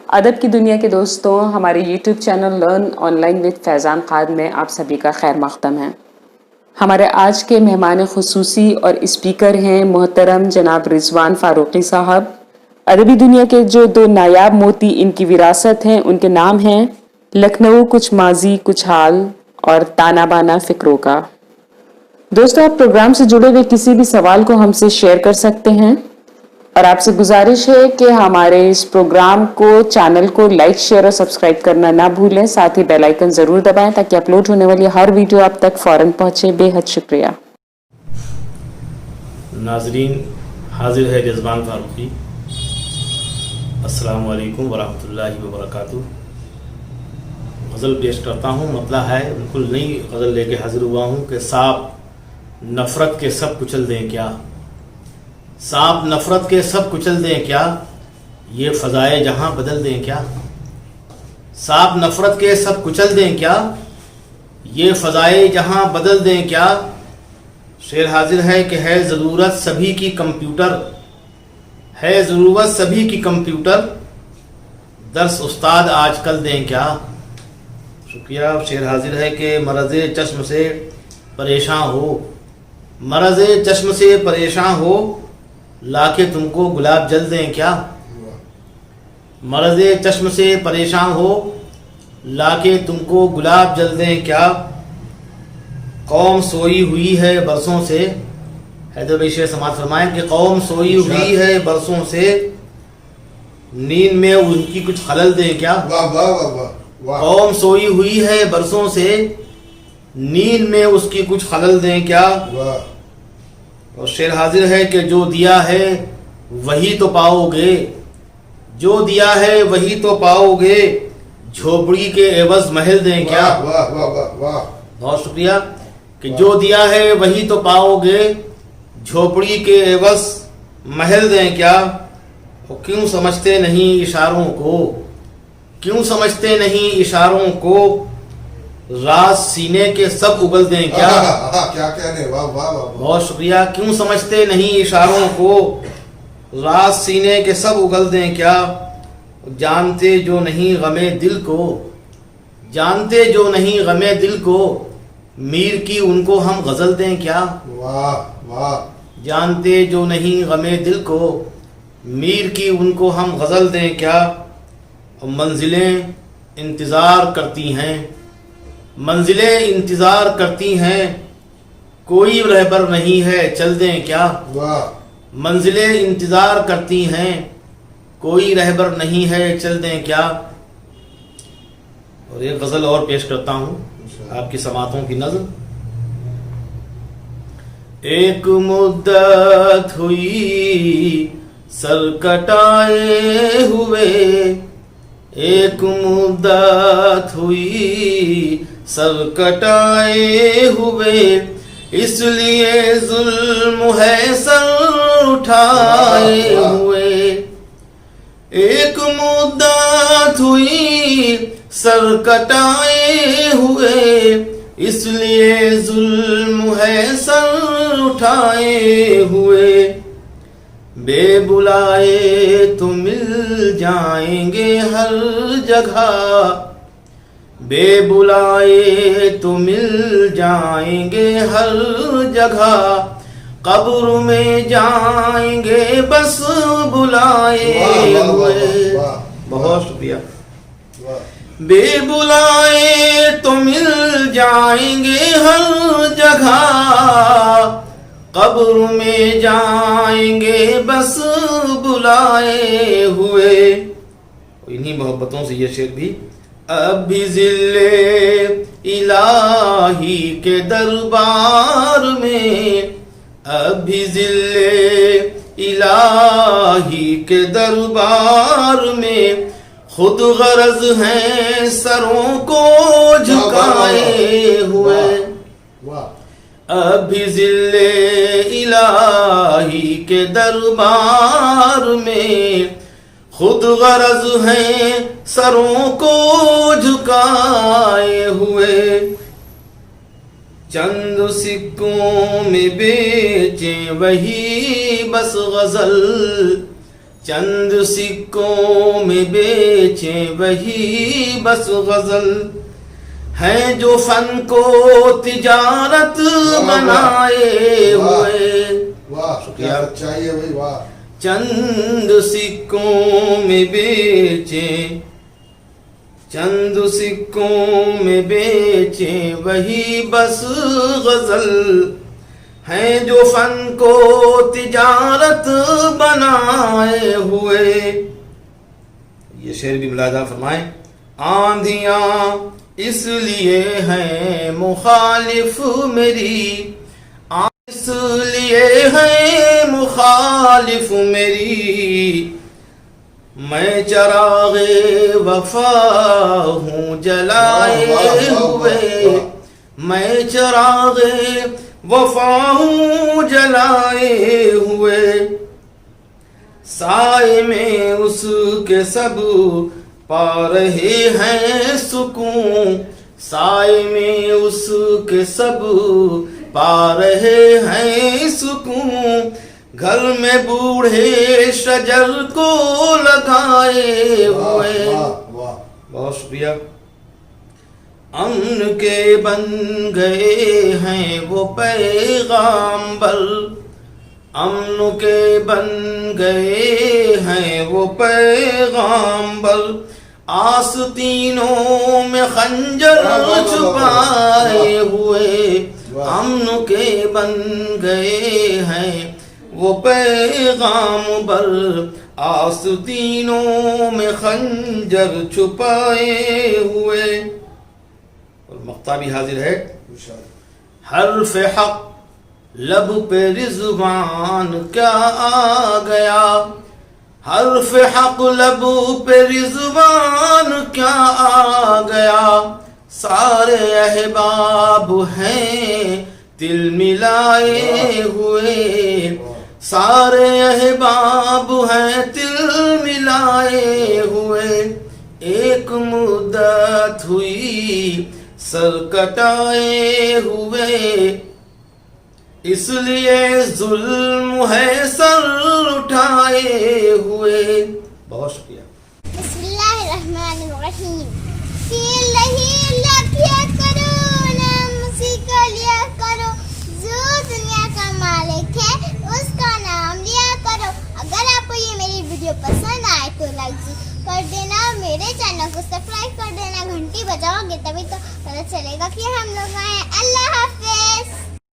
ادب کی دنیا کے دوستوں، ہمارے YouTube channel learn online with Faizan Khan میں آپ سبھی کا خیر مقدم ہے۔ ہمارے آج کے مہمان خصوصی اور اسپیکر ہیں محترم جناب رضوان فاروقی صاحب۔ ادبی دنیا کے جو دو نایاب موتی ان کی وراثت ہیں، ان کے نام ہیں لکھنؤ کچھ ماضی کچھ حال اور تانا بانا فکروں کا۔ دوستو، آپ پروگرام سے جڑے ہوئے کسی بھی سوال کو ہم سے شیئر کر سکتے ہیں، اور آپ سے گزارش ہے کہ ہمارے اس پروگرام کو، چینل کو لائک، شیئر اور سبسکرائب کرنا نہ بھولیں، ساتھ ہی بیل آئیکن ضرور دبائیں تاکہ اپلوڈ ہونے والی ہر ویڈیو آپ تک فوراً پہنچے۔ بے حد شکریہ۔ ناظرین، حاضر ہے رضوان فاروقی۔ السلام علیکم ورحمۃ اللہ وبرکاتہ۔ غزل پیش کرتا ہوں، مطلع ہے بالکل نئی غزل لے کے حاضر ہوا ہوں کہ سانپ نفرت کے سب کچل دیں کیا، سانپ نفرت کے سب کچل دیں کیا، یہ فضائے جہاں بدل دیں کیا، سانپ نفرت کے سب کچل دیں کیا، یہ فضائے جہاں بدل دیں کیا۔ شعر حاضر ہے کہ ہے ضرورت سبھی کی کمپیوٹر، ہے ضرورت سبھی کی کمپیوٹر، درس استاد آج کل دیں کیا۔ شکریہ۔ شعر حاضر ہے کہ مرض چشم سے پریشان ہو، مرض چشم سے پریشان ہو، لا کے تم کو گلاب جل دیں کیا، مرض چشم سے پریشان ہو، لا کے تم کو گلاب جل دیں کیا۔ قوم سوئی ہوئی ہے برسوں سے، حیدر بھائی شعر سماعت فرمائیں کہ قوم سوئی ہوئی ہے برسوں سے، نیند میں ان کی کچھ خلل دیں کیا، قوم سوئی ہوئی ہے برسوں سے، نیند میں اس کی کچھ خلل دیں کیا۔ اور شعر حاضر ہے کہ جو دیا ہے وہی تو پاؤ گے، جو دیا ہے وہی تو پاؤ گے، جھوپڑی کے عوض محل دیں کیا۔ بہت شکریہ۔ کہ جو دیا ہے وہی تو پاؤ گے، جھوپڑی کے عوض محل دیں کیا۔ اور کیوں سمجھتے نہیں اشاروں کو، کیوں سمجھتے نہیں اشاروں کو، راز سینے کے سب اگل دیں کیا۔ کیا کہنے، واہ واہ واہ۔ بہت شکریہ۔ کیوں سمجھتے نہیں اشاروں کو، راز سینے کے سب اگل دیں کیا۔ جانتے جو نہیں غم دل کو، جانتے جو نہیں غم دل کو، میر کی ان کو ہم غزل دیں کیا۔ واہ واہ۔ جانتے جو نہیں غم دل کو، میر کی ان کو ہم غزل دیں کیا۔ اور منزلیں انتظار کرتی ہیں، منزلیں انتظار کرتی ہیں، کوئی رہبر نہیں ہے چل دیں کیا۔ منزلیں انتظار کرتی ہیں، کوئی رہبر نہیں ہے چل دیں کیا۔ اور ایک غزل اور پیش کرتا ہوں آپ کی سماعتوں کی نظر۔ ایک مدت ہوئی سر کٹائے ہوئے، ایک مدت ہوئی سر کٹائے ہوئے، اس لیے ظلم ہے سر اٹھائے ہوئے، ایک مدت ہوئی سر کٹائے ہوئے، اس لیے ظلم ہے سر اٹھائے ہوئے، بے بلائے تو مل جائیں گے ہر جگہ، بے بلائے تو مل جائیں گے ہر جگہ، قبر میں جائیں گے بس بلائے ہوئے۔ بہت شکریہ۔ بے بلائے تو مل جائیں گے ہر جگہ، قبر میں جائیں گے بس بلائے ہوئے۔ انہی محبتوں سے یہ شعر بھی۔ اب بھی ذل الہی کے دربار میں، اب بھی ذل الہی کے دربار میں، خود غرض ہیں سروں کو جھکائے ہوئے، اب بھی ذل الہی کے دربار میں، خود غرض ہیں سروں کو جھکائے ہوئے، چند سکوں میں بیچیں وہی بس غزل، چند سکوں میں بیچیں وہی بس غزل ہیں جو فن کو تجارت بنائے ہوئے. واہ کیا سچائی ہے بھائی واہ. چند سکوں میں بیچیں چند سکوں میں بیچیں وہی بس غزل ہیں جو فن کو تجارت بنائے ہوئے. یہ شعر بھی ملاحظہ فرمائیں. آندھیاں اس لیے ہیں مخالف میری اس لیے ہیں مخالف میری میں چراغ وفا ہوں جلائے ہوئے میں چراغ وفا ہوں جلائے ہوئے. سائے میں اس کے سب پا رہے ہیں سکون سائے میں اس کے سب پا رہے ہیں سکون گھر میں بوڑھے شجر کو لگائے ہوئے. بہت شکریہ. امن کے بن گئے ہیں وہ پیغامبر امن کے بن گئے ہیں وہ پیغامبر آستینوں میں خنجر چھپائے ہوئے. امن کے بن گئے ہیں وہ پیغامبر آستینوں میں خنجر چھپائے ہوئے. اور مقطع بھی حاضر ہے. حرف حق لب پہ رضوان کیا آ گیا حرف حق لب پہ رضوان کیا آ گیا. سارے احباب ہیں دل ملائے ہوئے سارے احباب ہیں دل ملائے ہوئے. ایک مدت ہوئی سر کٹائے ہوئے اس لیے ظلم ہے سر اٹھائے ہوئے. بہت شکریہ. بسم اللہ الرحمن الرحیم. کیا کرو نام اسی کا لیا کرو جو دنیا کا مالک ہے اس کا نام لیا کرو. اگر آپ کو یہ میری ویڈیو پسند آئے تو لائک کر دینا میرے چینل کو سبسکرائب کر دینا گھنٹی بجاؤ گے تبھی تو پتہ چلے گا کہ ہم لوگ آئے. اللہ حافظ.